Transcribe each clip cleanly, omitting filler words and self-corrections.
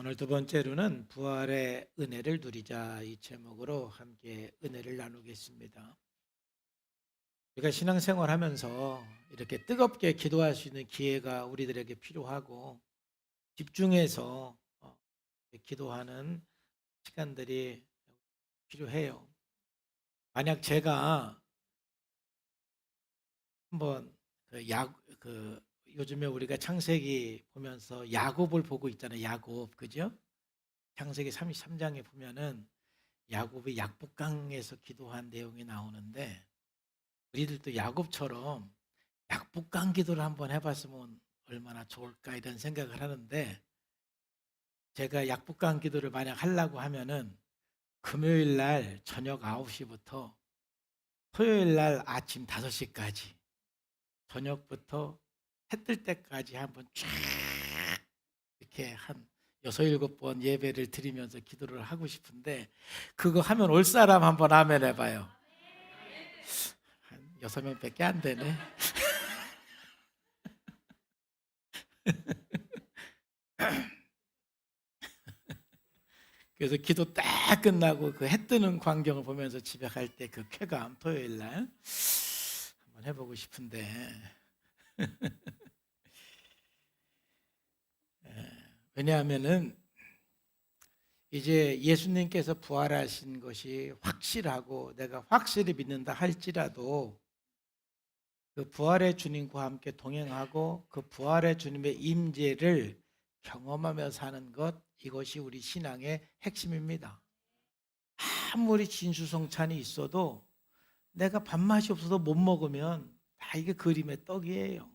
오늘 두 번째로는 부활의 은혜를 누리자 이 제목으로 함께 은혜를 나누겠습니다. 우리가 신앙생활 하면서 이렇게 뜨겁게 기도할 수 있는 기회가 우리들에게 필요하고 집중해서 기도하는 시간들이 필요해요. 만약 제가 한번 요즘에 우리가 창세기 보면서 야곱을 보고 있잖아요. 야곱, 그죠? 창세기 33장에 보면은 야곱이 약복강에서 기도한 내용이 나오는데 우리들도 야곱처럼 약복강 기도를 한번 해봤으면 얼마나 좋을까 이런 생각을 하는데 제가 약복강 기도를 만약 하려고 하면은 금요일 날 저녁 9시부터 토요일 날 아침 5시까지 저녁부터 해 뜰 때까지 한번 쫙 이렇게 한 6-7번 예배를 드리면서 기도를 하고 싶은데 그거 하면 올 사람 한번 아멘 해봐요. 한 6명밖에 안 되네. 그래서 기도 딱 끝나고 그 해 뜨는 광경을 보면서 집에 갈 때 그 쾌감 토요일 날 한번 해보고 싶은데 왜냐하면은 이제 예수님께서 부활하신 것이 확실하고 내가 확실히 믿는다 할지라도 그 부활의 주님과 함께 동행하고 그 부활의 주님의 임재를 경험하며 사는 것 이것이 우리 신앙의 핵심입니다. 아무리 진수성찬이 있어도 내가 밥맛이 없어서 못 먹으면 다 이게 그림의 떡이에요.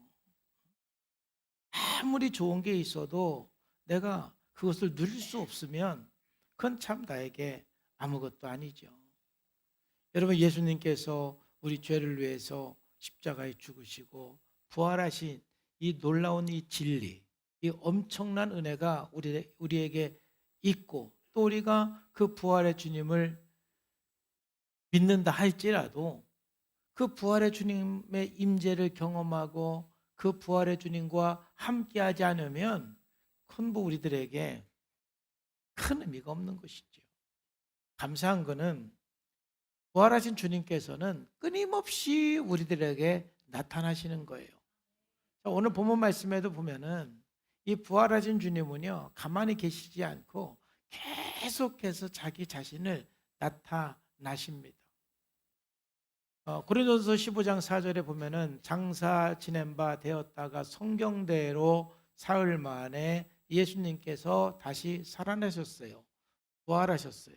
아무리 좋은 게 있어도 내가 그것을 누릴 수 없으면 그건 참 나에게 아무것도 아니죠. 여러분 예수님께서 우리 죄를 위해서 십자가에 죽으시고 부활하신 이 놀라운 이 진리, 이 엄청난 은혜가 우리에게 있고 또 우리가 그 부활의 주님을 믿는다 할지라도 그 부활의 주님의 임재를 경험하고 그 부활의 주님과 함께하지 않으면 그건 뭐 우리들에게 큰 의미가 없는 것이죠. 감사한 것은 부활하신 주님께서는 끊임없이 우리들에게 나타나시는 거예요. 오늘 본문 말씀에도 보면은 이 부활하신 주님은요 가만히 계시지 않고 계속해서 자기 자신을 나타나십니다. 고린도서 15장 4절에 보면은 장사 지낸 바 되었다가 성경대로 사흘 만에 예수님께서 다시 살아나셨어요. 부활하셨어요.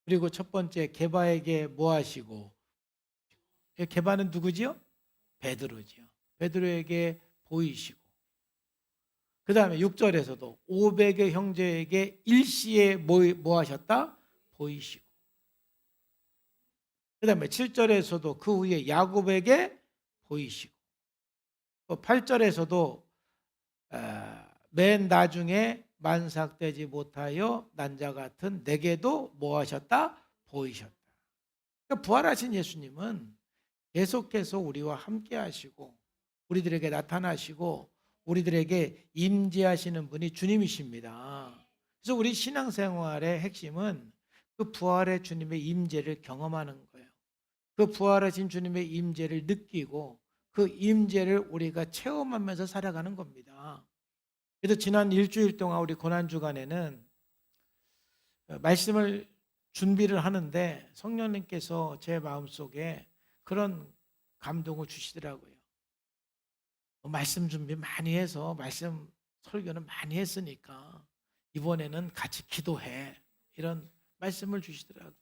그리고 첫 번째 게바에게 뭐 하시고 게바는 누구지요? 베드로지요. 베드로에게 보이시고 그 다음에 6절에서도 500의 형제에게 일시에 뭐 하셨다? 보이시고 그 다음에 7절에서도 그 후에 야곱에게 보이시고 또 8절에서도 맨 나중에 만삭되지 못하여 난자 같은 내게도 뭐 하셨다? 보이셨다. 그러니까 부활하신 예수님은 계속해서 우리와 함께 하시고 우리들에게 나타나시고 우리들에게 임재하시는 분이 주님이십니다. 그래서 우리 신앙생활의 핵심은 그 부활의 주님의 임재를 경험하는 거예요. 그 부활하신 주님의 임재를 느끼고 그 임재를 우리가 체험하면서 살아가는 겁니다. 그래서 지난 일주일 동안 우리 고난주간에는 말씀을 준비를 하는데 성령님께서 제 마음속에 그런 감동을 주시더라고요. 말씀 준비 많이 해서 말씀 설교는 많이 했으니까 이번에는 같이 기도해 이런 말씀을 주시더라고요.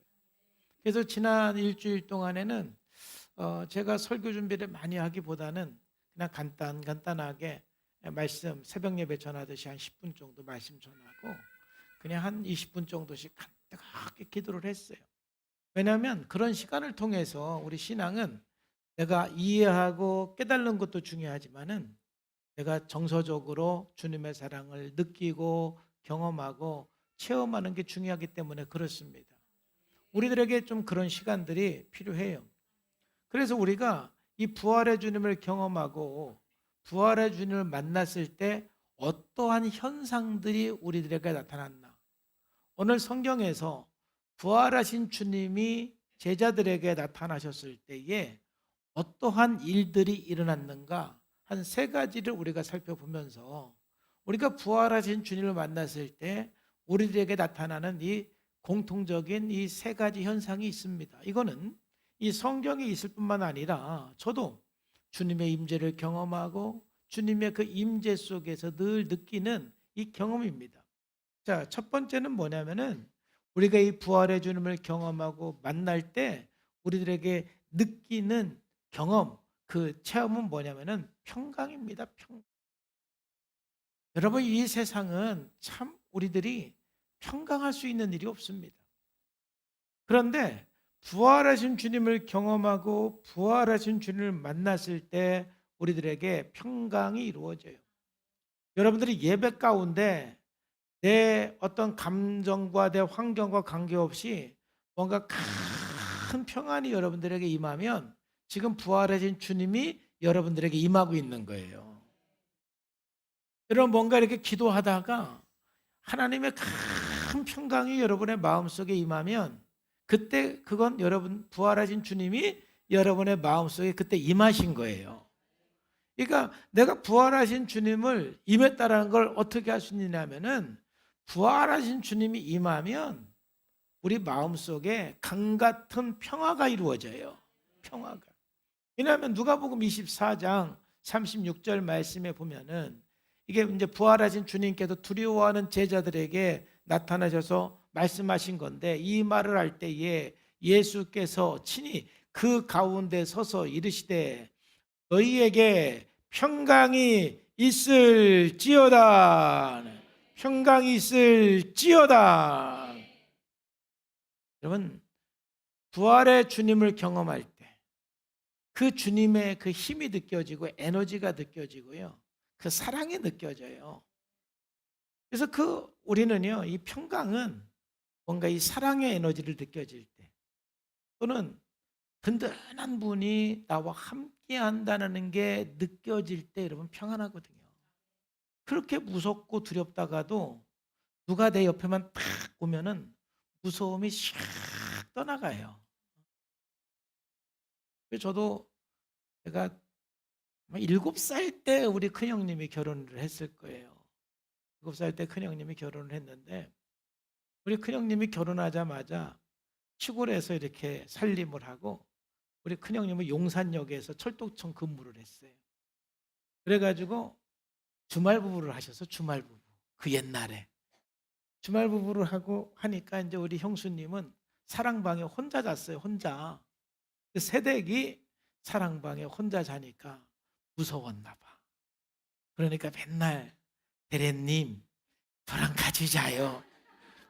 그래서 지난 일주일 동안에는 제가 설교 준비를 많이 하기보다는 그냥 간단하게 말씀 새벽 예배 전하듯이 한 10분 정도 말씀 전하고 그냥 한 20분 정도씩 간단하게 기도를 했어요. 왜냐하면 그런 시간을 통해서 우리 신앙은 내가 이해하고 깨달는 것도 중요하지만은 내가 정서적으로 주님의 사랑을 느끼고 경험하고 체험하는 게 중요하기 때문에 그렇습니다. 우리들에게 좀 그런 시간들이 필요해요. 그래서 우리가 이 부활의 주님을 경험하고 부활의 주님을 만났을 때 어떠한 현상들이 우리들에게 나타났나? 오늘 성경에서 부활하신 주님이 제자들에게 나타나셨을 때에 어떠한 일들이 일어났는가? 한 세 가지를 우리가 살펴보면서 우리가 부활하신 주님을 만났을 때 우리들에게 나타나는 이 공통적인 이 세 가지 현상이 있습니다. 이거는 이 성경에 있을 뿐만 아니라 저도 주님의 임재를 경험하고 주님의 그 임재 속에서 늘 느끼는 이 경험입니다. 자, 첫 번째는 뭐냐면은 우리가 이 부활의 주님을 경험하고 만날 때 우리들에게 느끼는 경험, 그 체험은 뭐냐면은 평강입니다. 여러분, 이 세상은 참 우리들이 평강할 수 있는 일이 없습니다. 그런데 부활하신 주님을 경험하고 부활하신 주님을 만났을 때 우리들에게 평강이 이루어져요. 여러분들이 예배 가운데 내 어떤 감정과 내 환경과 관계없이 뭔가 큰 평안이 여러분들에게 임하면 지금 부활하신 주님이 여러분들에게 임하고 있는 거예요. 여러분, 뭔가 이렇게 기도하다가 하나님의 큰 평강이 여러분의 마음속에 임하면 그때 그건 여러분 부활하신 주님이 여러분의 마음속에 그때 임하신 거예요. 그러니까 내가 부활하신 주님을 임했다라는 걸 어떻게 할 수 있느냐면은 부활하신 주님이 임하면 우리 마음속에 강 같은 평화가 이루어져요. 평화가. 왜냐하면 누가복음 24장 36절 말씀에 보면은 이게 이제 부활하신 주님께서 두려워하는 제자들에게 나타나셔서 말씀하신 건데 이 말을 할 때에 예수께서 친히 그 가운데 서서 이르시되 너희에게 평강이 있을지어다. 평강이 있을지어다. 여러분, 부활의 주님을 경험할 때 그 주님의 그 힘이 느껴지고 에너지가 느껴지고요. 그 사랑이 느껴져요. 그래서 우리는요, 이 평강은 뭔가 이 사랑의 에너지를 느껴질 때 또는 든든한 분이 나와 함께 한다는 게 느껴질 때 여러분 평안하거든요. 그렇게 무섭고 두렵다가도 누가 내 옆에만 딱 오면은 무서움이 샥 떠나가요. 저도 제가 7살 때 우리 큰형님이 결혼을 했을 거예요. 7살 때 큰형님이 결혼을 했는데 우리 큰형님이 결혼하자마자 시골에서 이렇게 살림을 하고 우리 큰형님은 용산역에서 철도청 근무를 했어요. 그래가지고 주말 부부를 하셔서 주말 부부. 그 옛날에 주말 부부를 하고 하니까 이제 우리 형수님은 사랑방에 혼자 잤어요. 혼자. 그 새댁이 사랑방에 혼자 자니까 무서웠나 봐. 그러니까 맨날 대래님 저랑 같이 자요.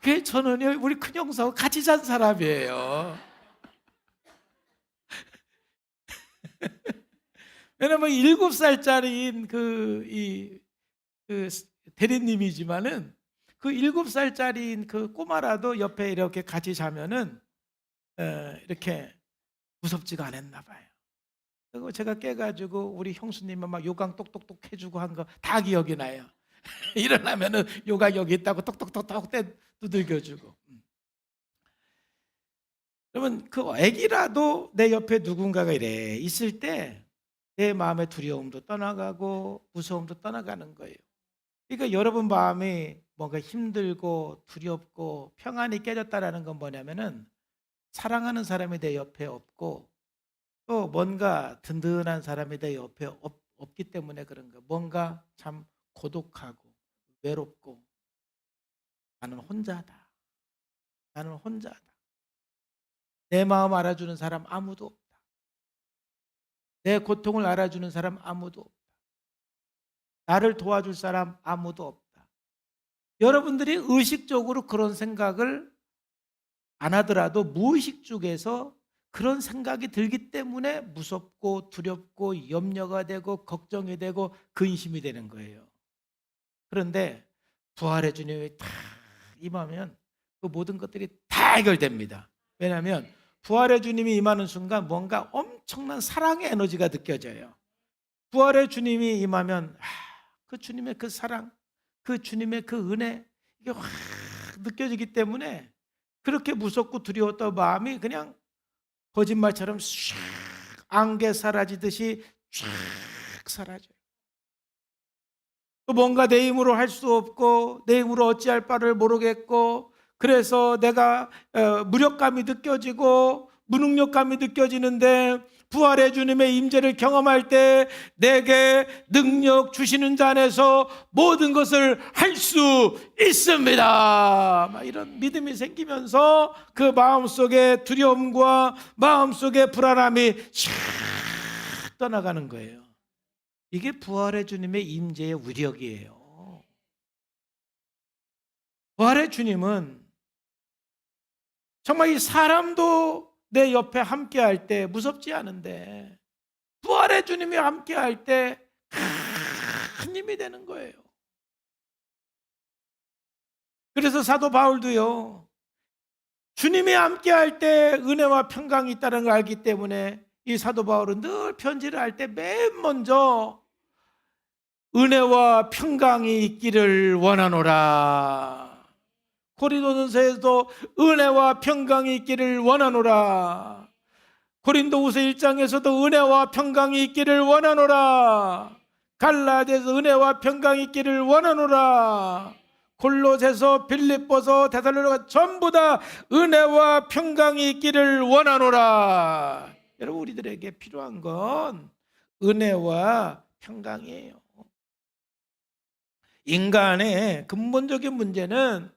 그 저는요 우리 큰형사하고 같이 잔 사람이에요. 왜냐면 7살짜리인 그 대리님이지만은 그 7살짜리인 그 꼬마라도 옆에 이렇게 같이 자면은 이렇게 무섭지가 않았나 봐요. 그리고 제가 깨가지고 우리 형수님은 막 요강 똑똑똑 해주고 한 거 다 기억이 나요. 일어나면은 요강 여기 있다고 똑똑똑똑 두들겨주고. 그러면 그 아기라도 내 옆에 누군가가 이래 있을 때 내 마음의 두려움도 떠나가고 무서움도 떠나가는 거예요. 그러니까 여러분 마음이 뭔가 힘들고 두렵고 평안이 깨졌다라는 건 뭐냐면은 사랑하는 사람이 내 옆에 없고 또 뭔가 든든한 사람이 내 옆에 없기 때문에 그런 거예요. 뭔가 참 고독하고 외롭고 나는 혼자다. 나는 혼자다. 내 마음 알아주는 사람 아무도 없다. 내 고통을 알아주는 사람 아무도 없다. 나를 도와줄 사람 아무도 없다. 여러분들이 의식적으로 그런 생각을 안 하더라도 무의식 쪽에서 그런 생각이 들기 때문에 무섭고 두렵고 염려가 되고 걱정이 되고 근심이 되는 거예요. 그런데 부활의 주님이 다 임하면 그 모든 것들이 다 해결됩니다. 왜냐하면 부활의 주님이 임하는 순간 뭔가 엄청난 사랑의 에너지가 느껴져요. 부활의 주님이 임하면 그 주님의 그 사랑, 그 주님의 그 은혜, 이게 확 느껴지기 때문에 그렇게 무섭고 두려웠던 마음이 그냥 거짓말처럼 샥 안개 사라지듯이 쫙 사라져요. 또 뭔가 내 힘으로 할 수 없고 내 힘으로 어찌할 바를 모르겠고, 그래서 내가 무력감이 느껴지고 무능력감이 느껴지는데, 부활의 주님의 임재를 경험할 때 내게 능력 주시는 자 안에서 모든 것을 할 수 있습니다. 막 이런 믿음이 생기면서 그 마음속에 두려움과 마음속에 불안함이 샥 떠나가는 거예요. 이게 부활의 주님의 임재의 위력이에요. 부활의 주님은 정말 이 사람도 내 옆에 함께 할 때 무섭지 않은데, 부활의 주님이 함께 할 때 큰 힘이 되는 거예요. 그래서 사도 바울도요, 주님이 함께 할 때 은혜와 평강이 있다는 걸 알기 때문에 이 사도 바울은 늘 편지를 할 때 맨 먼저 은혜와 평강이 있기를 원하노라. 고린도전서에서도 은혜와 평강이 있기를 원하노라. 고린도후서 1장에서도 은혜와 평강이 있기를 원하노라. 갈라디아서 은혜와 평강이 있기를 원하노라. 골로새서, 빌립보서, 데살로니가 전부 다 은혜와 평강이 있기를 원하노라. 여러분, 우리들에게 필요한 건 은혜와 평강이에요. 인간의 근본적인 문제는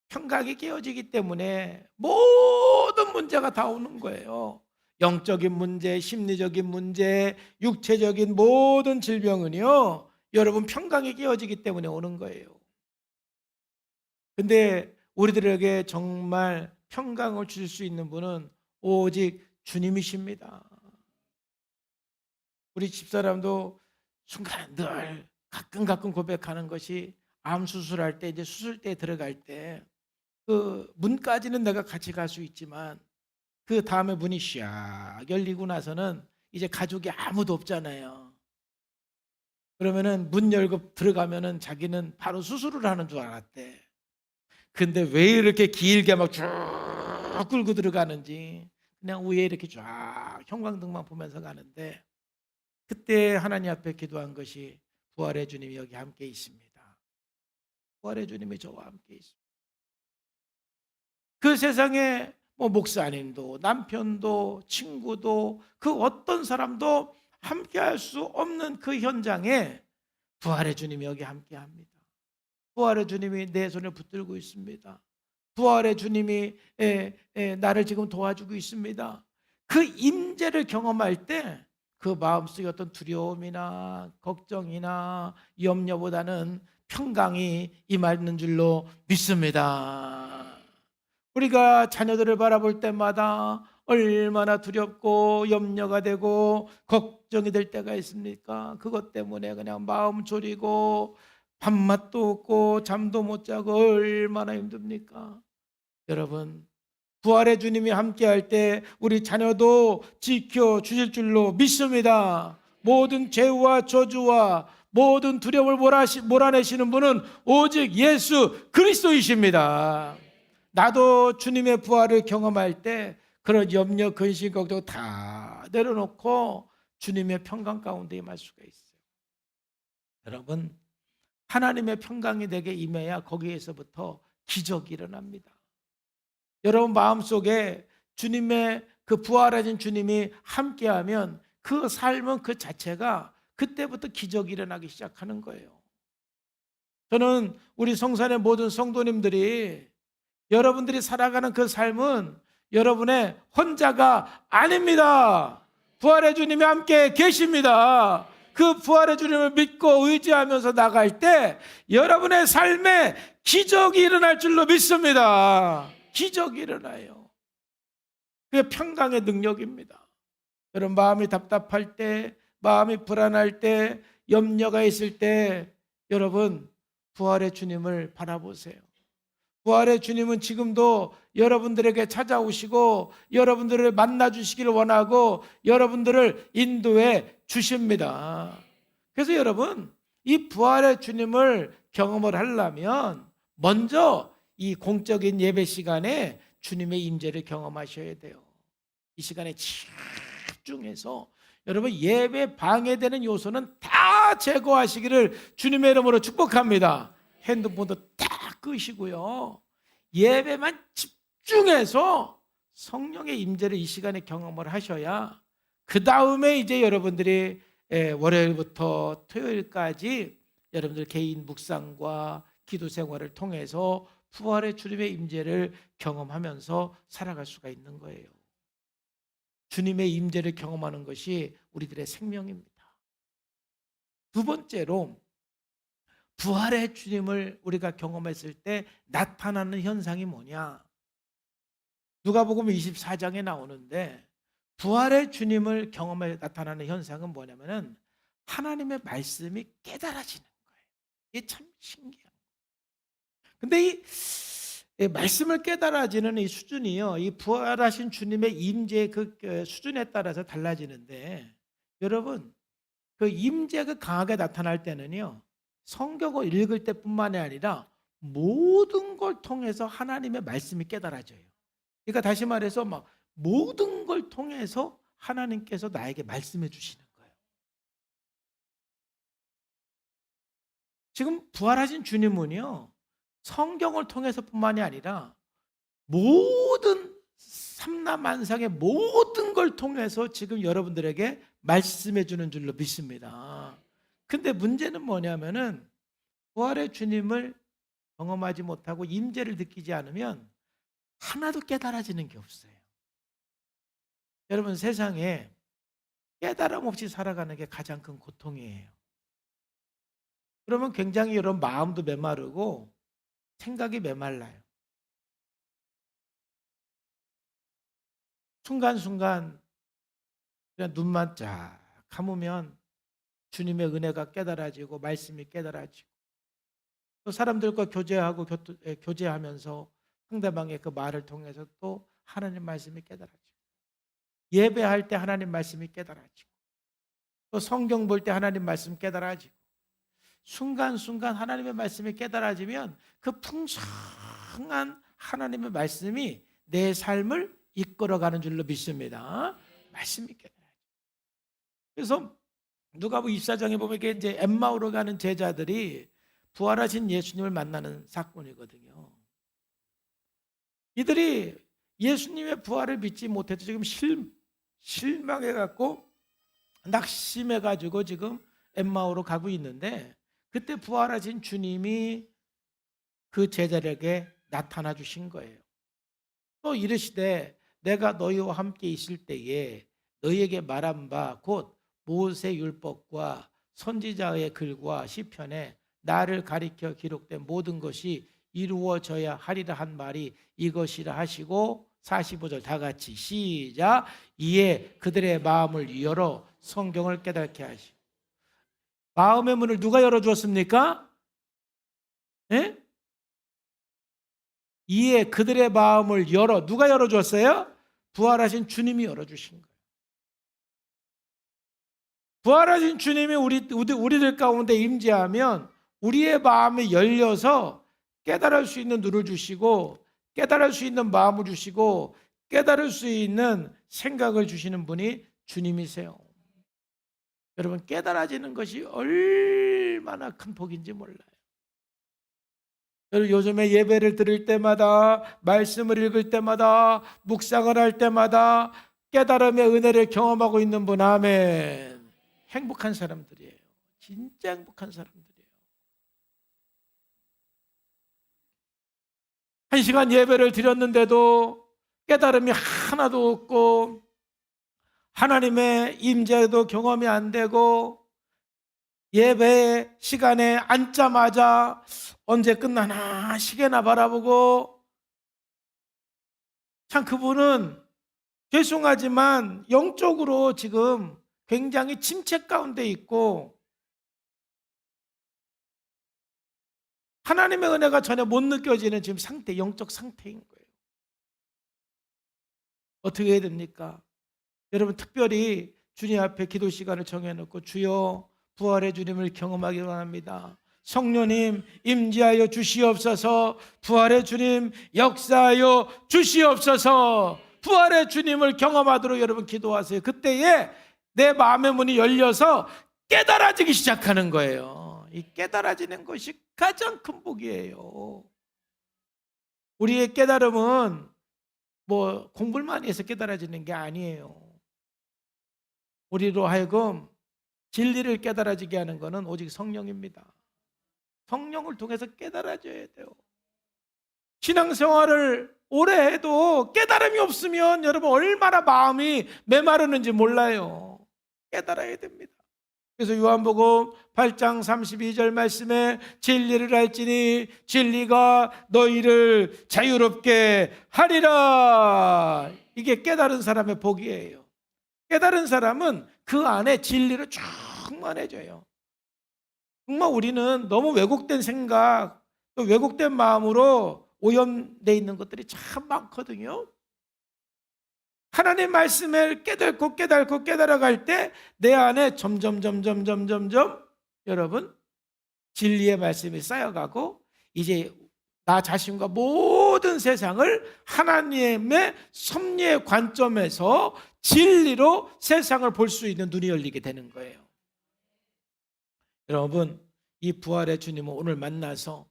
평강이 깨어지기 때문에 모든 문제가 다 오는 거예요. 영적인 문제, 심리적인 문제, 육체적인 모든 질병은요, 여러분 평강이 깨어지기 때문에 오는 거예요. 근데 우리들에게 정말 평강을 주실 수 있는 분은 오직 주님이십니다. 우리 집사람도 순간 늘 가끔 고백하는 것이, 암 수술할 때, 이제 수술대에 들어갈 때 그 문까지는 내가 같이 갈 수 있지만 그 다음에 문이 샥 열리고 나서는 이제 가족이 아무도 없잖아요. 그러면은 문 열고 들어가면은 자기는 바로 수술을 하는 줄 알았대. 근데 왜 이렇게 길게 막 쭉 끌고 들어가는지, 그냥 위에 이렇게 쫙 형광등만 보면서 가는데, 그때 하나님 앞에 기도한 것이, 부활의 주님이 여기 함께 있습니다. 부활의 주님이 저와 함께 있습니다. 그 세상에 뭐 목사님도 남편도 친구도 그 어떤 사람도 함께 할 수 없는 그 현장에 부활의 주님이 여기 함께 합니다. 부활의 주님이 내 손을 붙들고 있습니다. 부활의 주님이 나를 지금 도와주고 있습니다. 그 임재를 경험할 때 그 마음속에 어떤 두려움이나 걱정이나 염려보다는 평강이 임하는 줄로 믿습니다. 우리가 자녀들을 바라볼 때마다 얼마나 두렵고 염려가 되고 걱정이 될 때가 있습니까? 그것 때문에 그냥 마음 졸이고 밥맛도 없고 잠도 못 자고 얼마나 힘듭니까? 여러분, 부활의 주님이 함께할 때 우리 자녀도 지켜주실 줄로 믿습니다. 모든 죄와 저주와 모든 두려움을 몰아내시는 분은 오직 예수 그리스도이십니다. 나도 주님의 부활을 경험할 때 그런 염려, 근심, 걱정 다 내려놓고 주님의 평강 가운데 임할 수가 있어요. 여러분, 하나님의 평강이 내게 임해야 거기에서부터 기적이 일어납니다. 여러분 마음속에 주님의 그 부활하신 주님이 함께하면 그 삶은 그 자체가 그때부터 기적이 일어나기 시작하는 거예요. 저는 우리 성산의 모든 성도님들이, 여러분들이 살아가는 그 삶은 여러분의 혼자가 아닙니다. 부활의 주님이 함께 계십니다. 그 부활의 주님을 믿고 의지하면서 나갈 때 여러분의 삶에 기적이 일어날 줄로 믿습니다. 기적이 일어나요. 그게 평강의 능력입니다. 여러분 마음이 답답할 때, 마음이 불안할 때, 염려가 있을 때 여러분 부활의 주님을 바라보세요. 부활의 주님은 지금도 여러분들에게 찾아오시고 여러분들을 만나주시기를 원하고 여러분들을 인도해 주십니다. 그래서 여러분, 이 부활의 주님을 경험을 하려면 먼저 이 공적인 예배 시간에 주님의 임재를 경험하셔야 돼요. 이 시간에 집중해서 여러분 예배 방해되는 요소는 다 제거하시기를 주님의 이름으로 축복합니다. 핸드폰도 다 끄시고요. 예배만 집중해서 성령의 임재를 이 시간에 경험을 하셔야 그 다음에 이제 여러분들이 월요일부터 토요일까지 여러분들 개인 묵상과 기도 생활을 통해서 부활의 주님의 임재를 경험하면서 살아갈 수가 있는 거예요. 주님의 임재를 경험하는 것이 우리들의 생명입니다. 두 번째로 부활의 주님을 우리가 경험했을 때 나타나는 현상이 뭐냐? 누가복음 24장에 나오는데 부활의 주님을 경험해 나타나는 현상은 뭐냐면은 하나님의 말씀이 깨달아지는 거예요. 이게 참 신기해요. 근데 이 말씀을 깨달아지는 이 수준이요, 이 부활하신 주님의 임재의 그 수준에 따라서 달라지는데, 여러분 그 임재가 강하게 나타날 때는요, 성경을 읽을 때뿐만이 아니라 모든 걸 통해서 하나님의 말씀이 깨달아져요. 그러니까 다시 말해서 막 모든 걸 통해서 하나님께서 나에게 말씀해 주시는 거예요. 지금 부활하신 주님은요, 성경을 통해서뿐만이 아니라 모든 삼라만상의 모든 걸 통해서 지금 여러분들에게 말씀해 주는 줄로 믿습니다. 근데 문제는 뭐냐면은 부활의 주님을 경험하지 못하고 임재를 느끼지 않으면 하나도 깨달아지는 게 없어요. 여러분, 세상에 깨달음 없이 살아가는 게 가장 큰 고통이에요. 그러면 굉장히 여러분 마음도 메마르고 생각이 메말라요. 순간순간 그냥 눈만 쫙 감으면 주님의 은혜가 깨달아지고 말씀이 깨달아지고, 또 사람들과 교제하면서 상대방의 그 말을 통해서 또 하나님 말씀이 깨달아지고, 예배할 때 하나님 말씀이 깨달아지고, 또 성경 볼 때 하나님 말씀 깨달아지고, 순간순간 하나님의 말씀이 깨달아지면 그 풍성한 하나님의 말씀이 내 삶을 이끌어가는 줄로 믿습니다. 말씀이 깨달아지고. 그래서 누가복음 24장에 보면 이게 이제 엠마오로 가는 제자들이 부활하신 예수님을 만나는 사건이거든요. 이들이 예수님의 부활을 믿지 못해서 지금 실망해갖고 낙심해가지고 지금 엠마오로 가고 있는데, 그때 부활하신 주님이 그 제자들에게 나타나 주신 거예요. 또 이르시되 내가 너희와 함께 있을 때에 너희에게 말한 바 곧 모세 율법과 선지자의 글과 시편에 나를 가리켜 기록된 모든 것이 이루어져야 하리라 한 말이 이것이라 하시고, 45절 다 같이 시작. 이에 그들의 마음을 열어 성경을 깨닫게 하시고. 마음의 문을 누가 열어주었습니까? 예? 이에 그들의 마음을 열어, 누가 열어주었어요? 부활하신 주님이 열어주신 거예요. 부활하신 주님이 우리들 가운데 임재하면 우리의 마음이 열려서 깨달을 수 있는 눈을 주시고, 깨달을 수 있는 마음을 주시고, 깨달을 수 있는 생각을 주시는 분이 주님이세요. 여러분, 깨달아지는 것이 얼마나 큰 복인지 몰라요. 여러분, 요즘에 예배를 드릴 때마다, 말씀을 읽을 때마다, 묵상을 할 때마다 깨달음의 은혜를 경험하고 있는 분, 아멘. 행복한 사람들이에요. 진짜 행복한 사람들이에요. 1시간 예배를 드렸는데도 깨달음이 하나도 없고, 하나님의 임재도 경험이 안 되고, 예배 시간에 앉자마자 언제 끝나나 시계나 바라보고, 참 그분은 죄송하지만 영적으로 지금 굉장히 침체 가운데 있고 하나님의 은혜가 전혀 못 느껴지는 지금 상태, 영적 상태인 거예요. 어떻게 해야 됩니까? 여러분, 특별히 주님 앞에 기도 시간을 정해놓고 주여 부활의 주님을 경험하기 원합니다. 성령님 임재하여 주시옵소서. 부활의 주님 역사하여 주시옵소서. 부활의 주님을 경험하도록 여러분 기도하세요. 그때에 내 마음의 문이 열려서 깨달아지기 시작하는 거예요. 이 깨달아지는 것이 가장 큰 복이에요. 우리의 깨달음은 뭐 공부를 많이 해서 깨달아지는 게 아니에요. 우리로 하여금 진리를 깨달아지게 하는 것은 오직 성령입니다. 성령을 통해서 깨달아져야 돼요. 신앙생활을 오래 해도 깨달음이 없으면 여러분 얼마나 마음이 메마르는지 몰라요. 깨달아야 됩니다. 그래서 요한복음 8장 32절 말씀에 진리를 알지니 진리가 너희를 자유롭게 하리라. 이게 깨달은 사람의 복이에요. 깨달은 사람은 그 안에 진리를 충만해져요. 정말 우리는 너무 왜곡된 생각, 또 왜곡된 마음으로 오염되어 있는 것들이 참 많거든요. 하나님 말씀을 깨닫고 깨달아갈 때 내 안에 점점 여러분 진리의 말씀이 쌓여가고 이제 나 자신과 모든 세상을 하나님의 섭리의 관점에서 진리로 세상을 볼 수 있는 눈이 열리게 되는 거예요. 여러분 이 부활의 주님을 오늘 만나서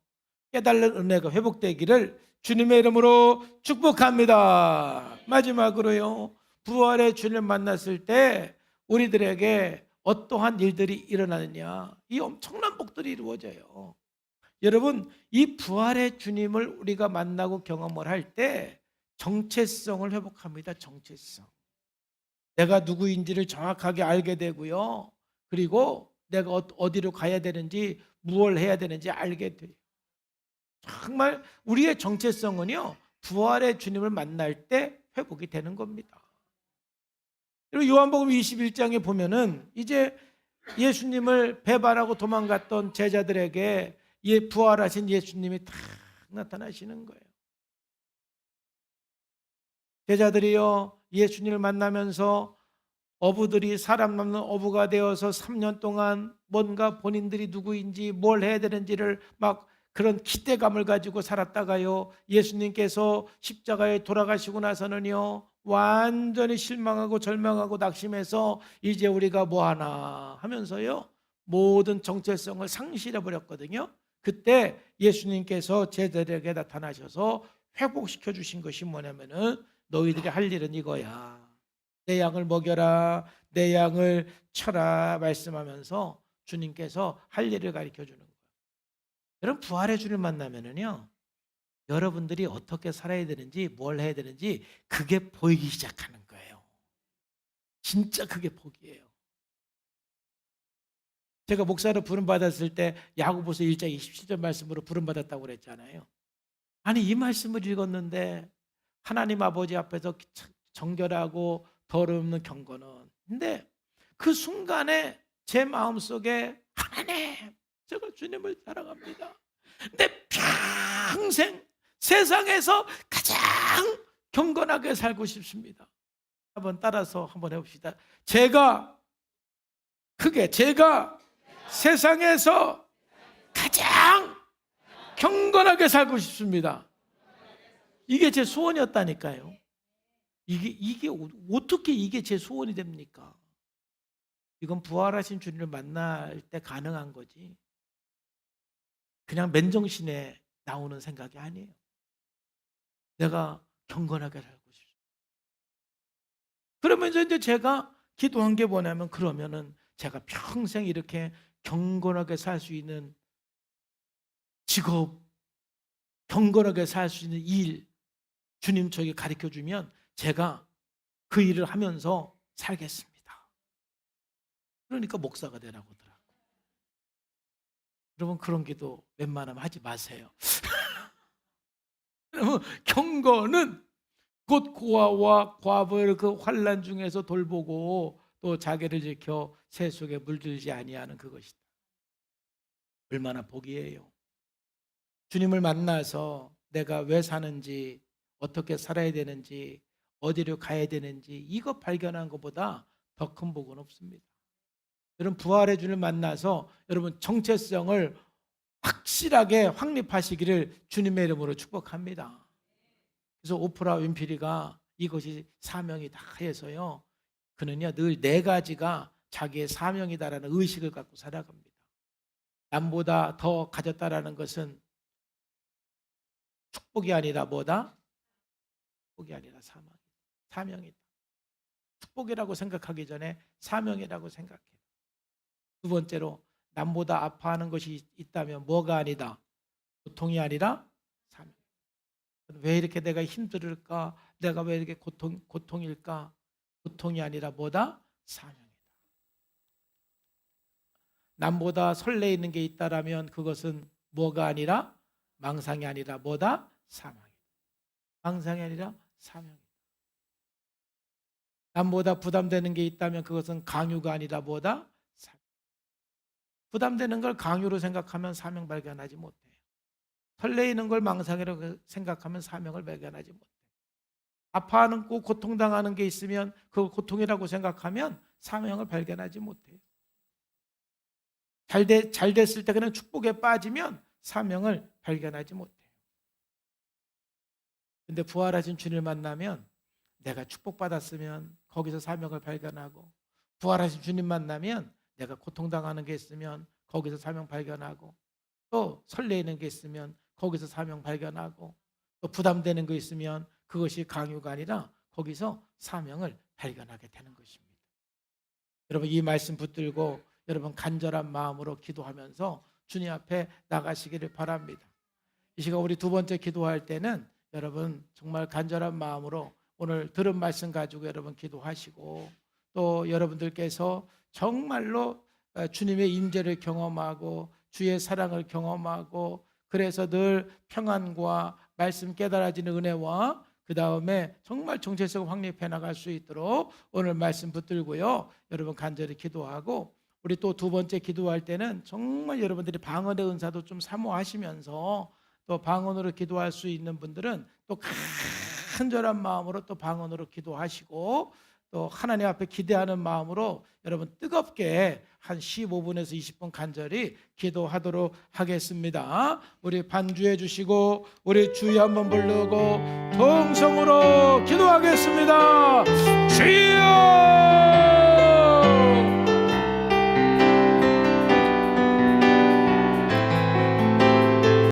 깨달는 은혜가 회복되기를 주님의 이름으로 축복합니다. 마지막으로요, 부활의 주님을 만났을 때 우리들에게 어떠한 일들이 일어나느냐, 이 엄청난 복들이 이루어져요. 여러분 이 부활의 주님을 우리가 만나고 경험을 할 때 정체성을 회복합니다. 정체성. 내가 누구인지를 정확하게 알게 되고요, 그리고 내가 어디로 가야 되는지 무엇을 해야 되는지 알게 돼요. 정말 우리의 정체성은요 부활의 주님을 만날 때 회복이 되는 겁니다. 그리고 요한복음 21장에 보면은 이제 예수님을 배반하고 도망갔던 제자들에게 부활하신 예수님이 딱 나타나시는 거예요. 제자들이요 예수님을 만나면서 어부들이 사람 남는 어부가 되어서 3년 동안 뭔가 본인들이 누구인지 뭘 해야 되는지를 막 그런 기대감을 가지고 살았다가요 예수님께서 십자가에 돌아가시고 나서는요 완전히 실망하고 절망하고 낙심해서 이제 우리가 뭐하나 하면서요 모든 정체성을 상실해 버렸거든요. 그때 예수님께서 제자들에게 나타나셔서 회복시켜 주신 것이 뭐냐면은 너희들이 할 일은 이거야. 내 양을 먹여라, 내 양을 쳐라 말씀하면서 주님께서 할 일을 가르쳐 주는 거예요. 여러분 부활의 주를 만나면은요 여러분들이 어떻게 살아야 되는지 뭘 해야 되는지 그게 보이기 시작하는 거예요. 진짜 그게 복이에요. 제가 목사로 부름받았을 때 야고보서 1장 27절 말씀으로 부름받았다고 그랬잖아요. 아니 이 말씀을 읽었는데 하나님 아버지 앞에서 정결하고 더러움없는 경건은, 근데 그 순간에 제 마음속에 하나님 제가 주님을 사랑합니다. 내 평생 세상에서 가장 경건하게 살고 싶습니다. 한번 따라서 한번 해봅시다. 제가 세상에서 가장 경건하게 살고 싶습니다. 이게 제 소원이었다니까요. 이게 어떻게 이게 제 소원이 됩니까? 이건 부활하신 주님을 만날 때 가능한 거지. 그냥 맨정신에 나오는 생각이 아니에요. 내가 경건하게 살고 싶습니다. 그러면서 이제 제가 기도한 게 뭐냐면 그러면은 제가 평생 이렇게 경건하게 살 수 있는 직업, 경건하게 살 수 있는 일 주님 저에게 가르쳐 주면 제가 그 일을 하면서 살겠습니다. 그러니까 목사가 되라고 하더라고요. 여러분 그런 기도 웬만하면 하지 마세요. 여러분 경건은 곧 고아와 과부의 그 환난 중에서 돌보고 또 자기를 지켜 새 속에 물들지 아니하는 그것이다. 얼마나 복이에요. 주님을 만나서 내가 왜 사는지, 어떻게 살아야 되는지, 어디로 가야 되는지 이거 발견한 것보다 더 큰 복은 없습니다. 여러분 부활의 주를 만나서 여러분 정체성을 확실하게 확립하시기를 주님의 이름으로 축복합니다. 그래서 오프라 윈프리가 이것이 사명이다 해서요, 그는요 늘 4가지가 자기의 사명이다라는 의식을 갖고 살아갑니다. 남보다 더 가졌다라는 것은 축복이 아니라 뭐다? 축복이 아니라 사명이다. 축복이라고 생각하기 전에 사명이라고 생각해요. 두 번째로, 남보다 아파하는 것이 있다면 뭐가 아니다? 고통이 아니라 사명. 왜 이렇게 내가 힘들을까? 내가 왜 이렇게 고통일까? 고통이 아니라 뭐다? 사명이다. 남보다 설레이는 게 있다라면 그것은 뭐가 아니라, 망상이 아니라 뭐다? 사명이다. 망상이 아니라 사명이다. 남보다 부담되는 게 있다면 그것은 강요가 아니라 뭐다? 사명. 부담되는 걸 강요로 생각하면 사명 발견하지 못해요. 설레이는 걸 망상이라고 생각하면 사명을 발견하지 못해요. 아파하는 거, 고통당하는 게 있으면 그걸 고통이라고 생각하면 사명을 발견하지 못해요. 잘 됐을 때 그냥 축복에 빠지면 사명을 발견하지 못해요. 근데 부활하신 주님을 만나면 내가 축복받았으면 거기서 사명을 발견하고, 부활하신 주님 만나면 내가 고통당하는 게 있으면 거기서 사명 발견하고, 또 설레이는 게 있으면 거기서 사명 발견하고, 또 부담되는 거 있으면 그것이 강요가 아니라 거기서 사명을 발견하게 되는 것입니다. 여러분 이 말씀 붙들고 여러분 간절한 마음으로 기도하면서 주님 앞에 나가시기를 바랍니다. 이 시간 우리 두 번째 기도할 때는 여러분 정말 간절한 마음으로 오늘 들은 말씀 가지고 여러분 기도하시고, 또 여러분들께서 정말로 주님의 임재를 경험하고 주의 사랑을 경험하고, 그래서 늘 평안과 말씀 깨달아지는 은혜와 그 다음에 정말 정체성을 확립해 나갈 수 있도록 오늘 말씀 붙들고요, 여러분 간절히 기도하고, 우리 또 두 번째 기도할 때는 정말 여러분들이 방언의 은사도 좀 사모하시면서, 또 방언으로 기도할 수 있는 분들은 또 간절한 마음으로 또 방언으로 기도하시고, 또 하나님 앞에 기대하는 마음으로 여러분 뜨겁게 한 15분에서 20분 간절히 기도하도록 하겠습니다. 우리 반주해 주시고 우리 주여 한번 부르고 통성으로 기도하겠습니다. 주여!